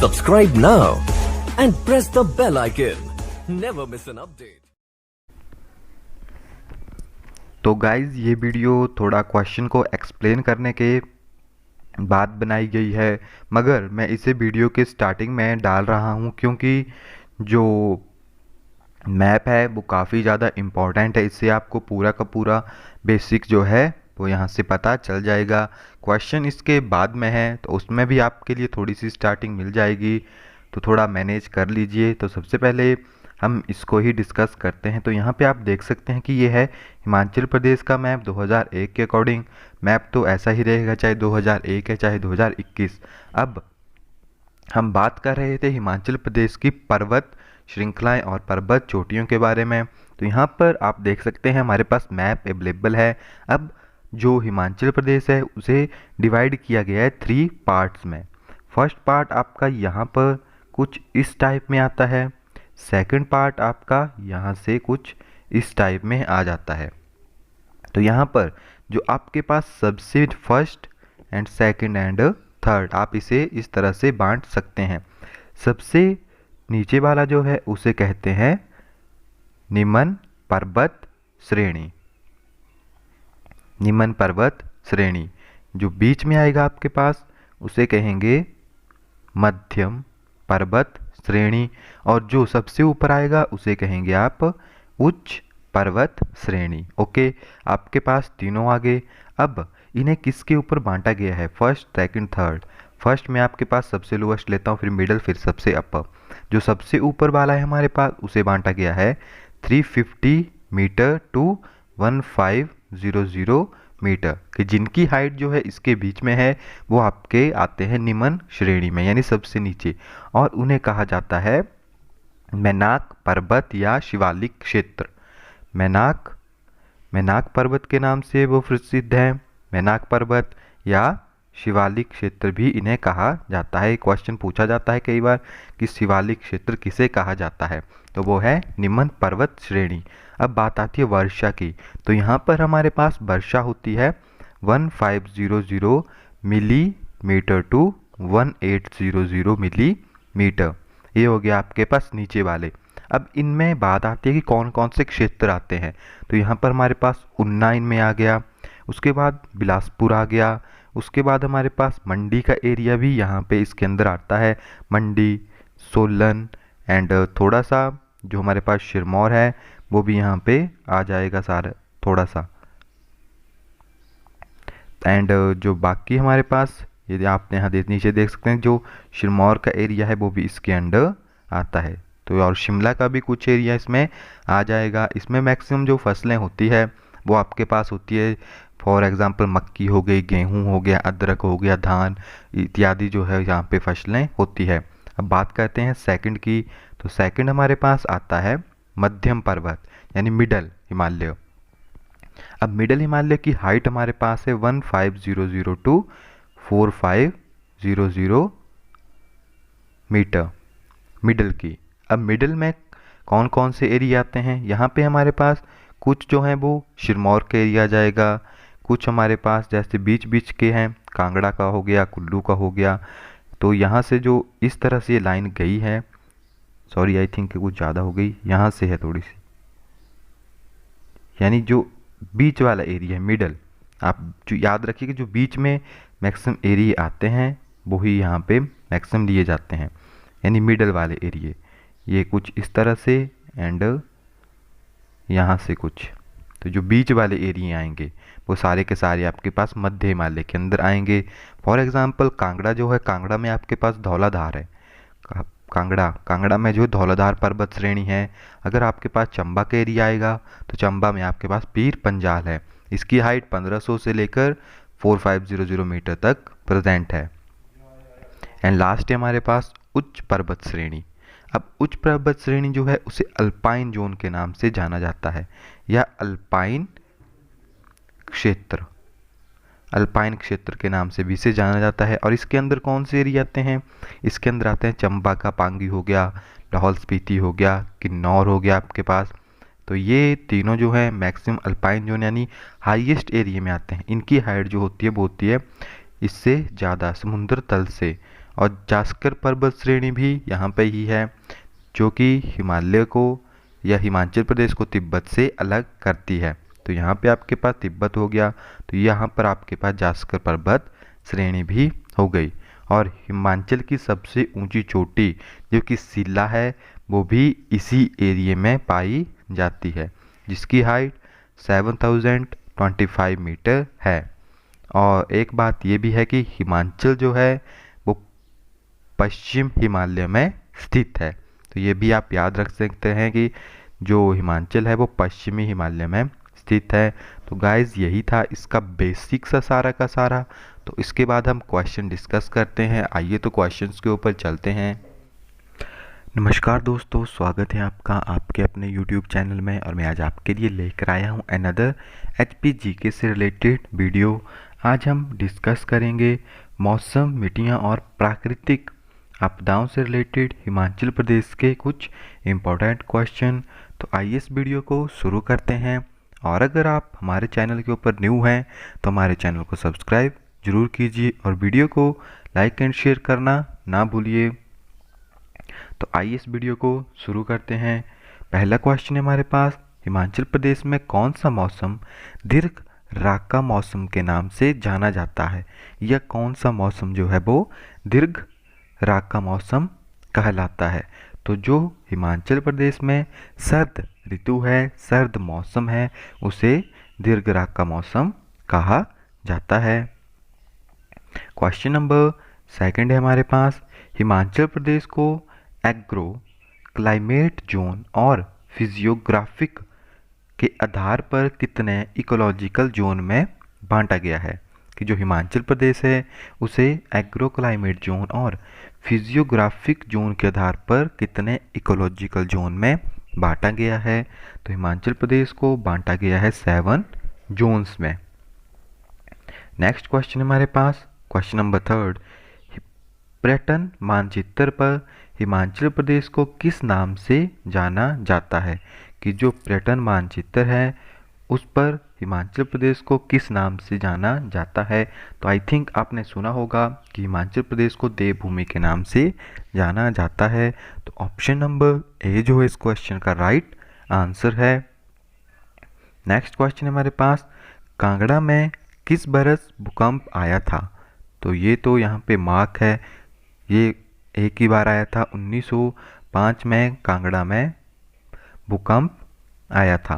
Subscribe now and press the bell icon. Never miss an update. तो guys ये video थोड़ा question को explain करने के बाद बनाई गई है, मगर मैं इसे वीडियो के स्टार्टिंग में डाल रहा हूँ क्योंकि जो मैप है वो काफ़ी ज़्यादा इम्पॉर्टेंट है। इससे आपको पूरा का पूरा बेसिक जो है वो यहाँ से पता चल जाएगा। क्वेश्चन इसके बाद में है तो उसमें भी आपके लिए थोड़ी सी स्टार्टिंग मिल जाएगी, तो थोड़ा मैनेज कर लीजिए। तो सबसे पहले हम इसको ही डिस्कस करते हैं। तो यहाँ पे आप देख सकते हैं कि ये है हिमाचल प्रदेश का मैप 2001 के अकॉर्डिंग। मैप तो ऐसा ही रहेगा चाहे 2001 है चाहे 2021। अब हम बात कर रहे थे हिमाचल प्रदेश की पर्वत श्रृंखलाएं और पर्वत चोटियों के बारे में। तो यहाँ पर आप देख सकते हैं हमारे पास मैप अवेलेबल है। अब जो हिमाचल प्रदेश है उसे डिवाइड किया गया है 3 पार्ट्स में। फर्स्ट पार्ट आपका यहाँ पर कुछ इस टाइप में आता है, सेकंड पार्ट आपका यहाँ से कुछ इस टाइप में आ जाता है। तो यहाँ पर जो आपके पास सबसे first and second and third, आप इसे इस तरह से बांट सकते हैं। सबसे नीचे वाला जो है उसे कहते हैं निम्न पर्वत श्रेणी। निम्न पर्वत श्रेणी। जो बीच में आएगा आपके पास उसे कहेंगे मध्यम पर्वत श्रेणी, और जो सबसे ऊपर आएगा उसे कहेंगे आप उच्च पर्वत श्रेणी। ओके, आपके पास तीनों आ गए। अब इन्हें किसके ऊपर बांटा गया है? First, second, third. फर्स्ट में आपके पास सबसे लोएस्ट लेता हूँ, फिर मिडल, फिर सबसे अपर। जो सबसे ऊपर वाला है हमारे पास उसे बांटा गया है 350 मीटर टू 1500 मीटर, कि जिनकी हाइट जो है इसके बीच में है वो आपके आते हैं निम्न श्रेणी में, यानी सबसे नीचे, और उन्हें कहा जाता है मैनाक पर्वत या शिवालिक क्षेत्र। मैनाक पर्वत के नाम से वो प्रसिद्ध है। मैनाक पर्वत या शिवालिक क्षेत्र भी इन्हें कहा जाता है। क्वेश्चन पूछा जाता है कई बार कि शिवालिक क्षेत्र किसे कहा जाता है, तो वो है निम्न पर्वत श्रेणी। अब बात आती है वर्षा की। तो यहाँ पर हमारे पास वर्षा होती है 1500 मिलीमीटर टू 1800 मिलीमीटर। ये हो गया आपके पास नीचे वाले। अब इनमें बात आती है कि कौन कौन से क्षेत्र आते हैं। तो यहाँ पर हमारे पास उन्ना इनमें आ गया, उसके बाद बिलासपुर आ गया, उसके बाद हमारे पास मंडी का एरिया भी यहाँ पे इसके अंदर आता है। मंडी, सोलन एंड थोड़ा सा जो हमारे पास सिरमौर है वो भी यहाँ पे आ जाएगा सारा थोड़ा सा। एंड जो बाकी हमारे पास यदि आप यहाँ नीचे देख सकते हैं जो सिरमौर का एरिया है वो भी इसके अंडर आता है। तो और शिमला का भी कुछ एरिया इसमें आ जाएगा। इसमें मैक्सिमम जो फसलें होती है वो आपके पास होती है, फॉर एग्जांपल मक्की हो गई, गेहूं हो गया, अदरक हो गया, धान इत्यादि जो है यहाँ पे फसलें होती है। अब बात करते हैं सेकंड की। तो सेकंड हमारे पास आता है मध्यम पर्वत यानी मिडल हिमालय। अब मिडल हिमालय की हाइट हमारे पास है 1500 टू 4500 मीटर मिडल की। अब मिडल में कौन कौन से एरिया आते हैं? यहाँ पे हमारे पास कुछ जो हैं वो सिरमौर के एरिया आ जाएगा, कुछ हमारे पास जैसे बीच बीच के हैं, कांगड़ा का हो गया, कुल्लू का हो गया। तो यहाँ से जो इस तरह से ये लाइन गई है, सॉरी आई थिंक कुछ ज़्यादा हो गई, यहाँ से है थोड़ी सी, यानी जो बीच वाला एरिया है मिडल, आप जो याद रखिए कि जो बीच में मैक्सिमम एरिया आते हैं वही यहाँ पे मैक्सिमम लिए जाते हैं, यानी मिडल वाले एरिया। ये कुछ इस तरह से एंड यहाँ से कुछ, तो जो बीच वाले एरिया आएंगे वो सारे के सारे आपके पास मध्य हिमालय के अंदर आएंगे। फॉर एग्जांपल कांगड़ा जो है, कांगड़ा में आपके पास धौलाधार है। कांगड़ा में जो धौलाधार पर्वत श्रेणी है। अगर आपके पास चंबा का एरिया आएगा तो चंबा में आपके पास पीर पंजाल है। इसकी हाइट 1500 से लेकर 4500 मीटर तक प्रेजेंट है। एंड लास्ट है हमारे पास उच्च पर्वत श्रेणी। अब उच्च पर्वत श्रेणी जो है उसे अल्पाइन जोन के नाम से जाना जाता है, या अल्पाइन क्षेत्र, अल्पाइन क्षेत्र के नाम से भी इसे जाना जाता है। और इसके अंदर कौन से एरिया आते हैं? इसके अंदर आते हैं चंबा का पांगी हो गया, लाहौल स्पीति हो गया, किन्नौर हो गया आपके पास। तो ये तीनों जो है मैक्सिमम अल्पाइन जोन यानी हाईएस्ट एरिया में आते हैं। इनकी हाइट जो होती है वो होती है इससे ज़्यादा समुद्र तल से, और जास्कर पर्वत श्रेणी भी यहाँ पे ही है, जो कि हिमालय को या हिमाचल प्रदेश को तिब्बत से अलग करती है। तो यहाँ पे आपके पास तिब्बत हो गया, तो यहाँ पर आपके पास जास्कर पर्वत श्रेणी भी हो गई। और हिमाचल की सबसे ऊंची चोटी जो कि शिला है, वो भी इसी एरिया में पाई जाती है, जिसकी हाइट 7025 मीटर है। और एक बात ये भी है कि हिमाचल जो है वो पश्चिम हिमालय में स्थित है। तो ये भी आप याद रख सकते हैं कि जो हिमाचल है वो पश्चिमी हिमालय में स्थित है। तो गाइज यही था इसका बेसिक सा सारा का सारा। तो इसके बाद हम क्वेश्चन डिस्कस करते हैं। आइए तो क्वेश्चंस के ऊपर चलते हैं। नमस्कार दोस्तों, स्वागत है आपका आपके अपने YouTube चैनल में। और मैं आज आपके लिए लेकर आया हूँ अनदर HPGK से रिलेटेड वीडियो। आज हम डिस्कस करेंगे मौसम, मिट्टियाँ और प्राकृतिक आपदाओं से रिलेटेड हिमाचल प्रदेश के कुछ इम्पोर्टेंट क्वेश्चन। तो आइए इस वीडियो को शुरू करते हैं। और अगर आप हमारे चैनल के ऊपर न्यू हैं तो हमारे चैनल को सब्सक्राइब जरूर कीजिए और वीडियो को लाइक एंड शेयर करना ना भूलिए। तो आइए इस वीडियो को शुरू करते हैं। पहला क्वेश्चन है हमारे पास, हिमाचल प्रदेश में कौन सा मौसम दीर्घ राका मौसम के नाम से जाना जाता है? यह कौन सा मौसम जो है वो दीर्घ राका मौसम कहलाता है? तो जो हिमाचल प्रदेश में सर्द ऋतु है, सर्द मौसम है, उसे दीर्घ राका मौसम कहा जाता है। क्वेश्चन नंबर सेकंड है हमारे पास, हिमाचल प्रदेश को एग्रो क्लाइमेट जोन और फिजियोग्राफिक के आधार पर कितने इकोलॉजिकल जोन में बांटा गया है? कि जो हिमाचल प्रदेश है उसे एग्रो क्लाइमेट जोन और फिजियोग्राफिक जोन के आधार पर कितने इकोलॉजिकल जोन में बांटा गया है? तो हिमाचल प्रदेश को बांटा गया है 7 जोन्स में। नेक्स्ट क्वेश्चन हमारे पास, क्वेश्चन नंबर थर्ड, पर्यटन मानचित्र पर हिमाचल प्रदेश को किस नाम से जाना जाता है? कि जो पर्यटन मानचित्र है उस पर हिमाचल प्रदेश को किस नाम से जाना जाता है? तो आई थिंक आपने सुना होगा कि हिमाचल प्रदेश को देवभूमि के नाम से जाना जाता है। तो ऑप्शन नंबर ए जो है इस क्वेश्चन का राइट आंसर है। नेक्स्ट क्वेश्चन हमारे पास, कांगड़ा में किस बरस भूकंप आया था? तो ये तो यहाँ पे मार्क है, ये एक ही बार आया था, 1905 में कांगड़ा में भूकंप आया था।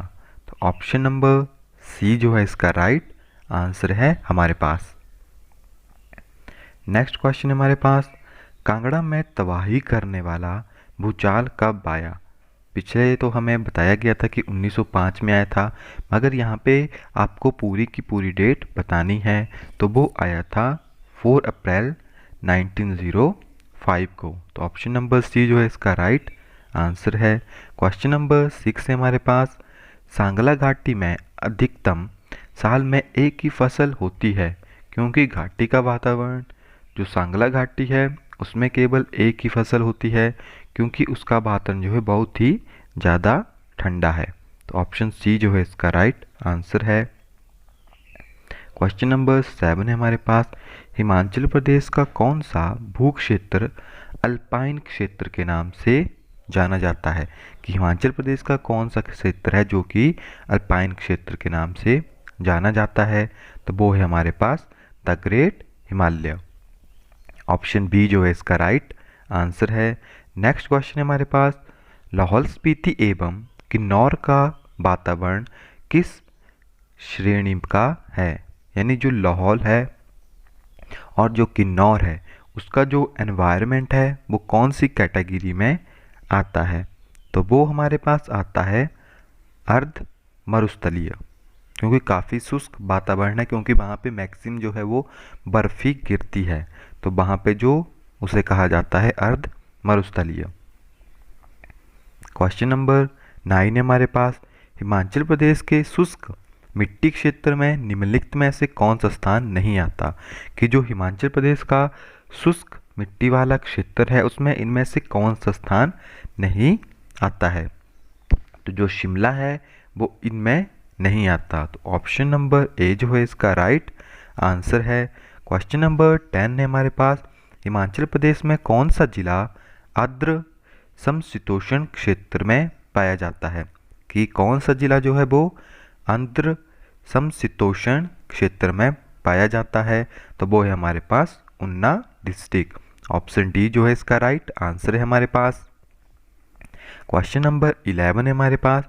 तो ऑप्शन नंबर सी जो है इसका राइट आंसर है हमारे पास। नेक्स्ट क्वेश्चन हमारे पास, कांगड़ा में तबाही करने वाला भूचाल कब आया? पिछले तो हमें बताया गया था कि 1905 में आया था, मगर यहाँ पे आपको पूरी की पूरी डेट बतानी है। तो वो आया था 4 अप्रैल 1905 को। तो ऑप्शन नंबर सी जो है इसका राइट आंसर है। क्वेश्चन नंबर 6 है हमारे पास, सांगला घाटी में अधिकतम साल में एक ही फसल होती है क्योंकि घाटी का वातावरण, जो सांगला घाटी है उसमें केवल एक ही फसल होती है क्योंकि उसका वातावरण जो है बहुत ही ज़्यादा ठंडा है। तो ऑप्शन सी जो है इसका राइट आंसर है। क्वेश्चन नंबर 7 है हमारे पास, हिमाचल प्रदेश का कौन सा भू क्षेत्र अल्पाइन क्षेत्र के नाम से जाना जाता है? कि हिमाचल प्रदेश का कौन सा क्षेत्र है जो कि अल्पाइन क्षेत्र के नाम से जाना जाता है? तो वो है हमारे पास the great Himalaya. Option B जो है इसका राइट आंसर है। नेक्स्ट क्वेश्चन है हमारे पास, लाहौल स्पीति एवं किन्नौर का वातावरण किस श्रेणी का है? यानी जो लाहौल है और जो किन्नौर है उसका जो एनवायरनमेंट है वो कौन सी कैटेगरी में आता है? तो वो हमारे पास आता है अर्ध मरुस्थलीय, क्योंकि काफ़ी शुष्क वातावरण है, क्योंकि वहाँ पे मैक्सिमम जो है वो बर्फ ही गिरती है। तो वहाँ पे जो उसे कहा जाता है अर्ध मरुस्थलीय। क्वेश्चन नंबर 9 है हमारे पास, हिमाचल प्रदेश के शुष्क मिट्टी क्षेत्र में निम्नलिखित में से कौन सा स्थान नहीं आता? कि जो हिमाचल प्रदेश का शुष्क मिट्टी वाला क्षेत्र है उसमें इनमें से कौन सा स्थान नहीं आता है? तो जो शिमला है वो इनमें नहीं आता। तो ऑप्शन नंबर ए जो है इसका राइट आंसर है। क्वेश्चन नंबर 10 है हमारे पास, हिमाचल प्रदेश में कौन सा जिला आर्द्र समशीतोष्ण क्षेत्र में पाया जाता है? कि कौन सा जिला जो है वो आर्द्र समशीतोष्ण क्षेत्र में पाया जाता है? तो वो है हमारे पास ऊना डिस्ट्रिक्ट। ऑप्शन डी जो है इसका राइट आंसर है हमारे पास। क्वेश्चन नंबर 11 है हमारे पास,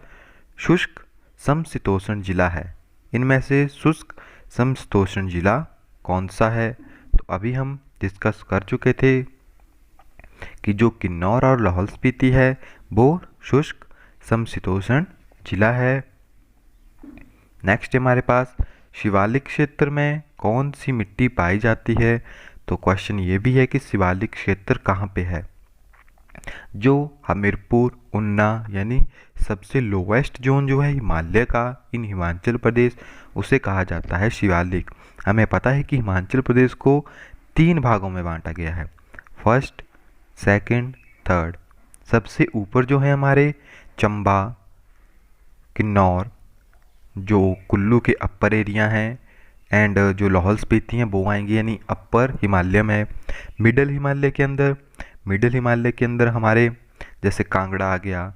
शुष्क समशीतोष्ण जिला है, इनमें से शुष्क समशीतोष्ण जिला कौन सा है? तो अभी हम डिस्कस कर चुके थे कि जो किन्नौर और लाहौल स्पीति है वो शुष्क समशीतोष्ण जिला है। नेक्स्ट हमारे पास, शिवालिक क्षेत्र में कौन सी मिट्टी पाई जाती है? तो क्वेश्चन ये भी है कि शिवालिक क्षेत्र कहाँ पे है? जो हमीरपुर ऊना यानी सबसे लोवेस्ट जोन जो है हिमालय का इन हिमाचल प्रदेश, उसे कहा जाता है शिवालिक। हमें पता है कि हिमाचल प्रदेश को 3 भागों में बांटा गया है, फर्स्ट, सेकंड, थर्ड। सबसे ऊपर जो है हमारे चंबा, किन्नौर, जो कुल्लू के अपर एरिया हैं, एंड जो लाहौल स्पीति हैं वो आएंगे यानी अपर हिमालय में। मिडल हिमालय के अंदर हमारे जैसे कांगड़ा आ गया,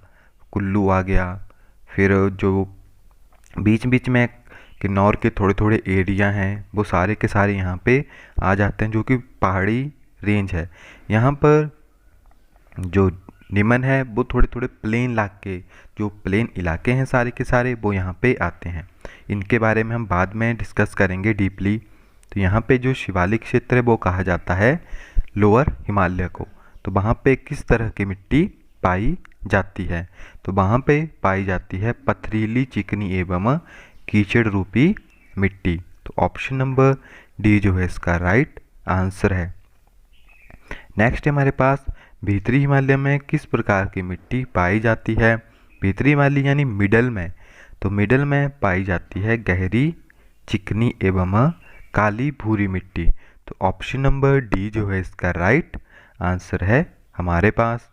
कुल्लू आ गया, फिर जो बीच बीच में किन्नौर के थोड़े थोड़े एरिया हैं वो सारे के सारे यहाँ पे आ जाते हैं, जो कि पहाड़ी रेंज है। यहाँ पर जो निमन है वो थोड़े थोड़े प्लेन इलाके हैं सारे के सारे वो यहाँ पे आते हैं। इनके बारे में हम बाद में डिस्कस करेंगे डीपली। तो यहाँ पे जो शिवालिक क्षेत्र है वो कहा जाता है लोअर हिमालय को। तो वहाँ पे किस तरह की मिट्टी पाई जाती है? तो वहाँ पे पाई जाती है पथरीली, चिकनी एवं कीचड़ रूपी मिट्टी। तो ऑप्शन नंबर डी जो है इसका राइट आंसर है। नेक्स्ट हमारे पास, भीतरी हिमालय में किस प्रकार की मिट्टी पाई जाती है? भीतरी हिमालय यानी मिडल में, तो मिडल में पाई जाती है गहरी, चिकनी एवं काली भूरी मिट्टी। तो ऑप्शन नंबर डी जो है इसका राइट आंसर है हमारे पास।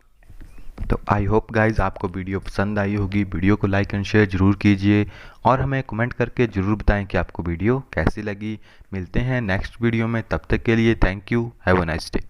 तो आई होप गाइज आपको वीडियो पसंद आई होगी। वीडियो को लाइक एंड शेयर ज़रूर कीजिए और हमें कमेंट करके ज़रूर बताएं कि आपको वीडियो कैसी लगी। मिलते हैं नेक्स्ट वीडियो में, तब तक के लिए thank you, have a nice day.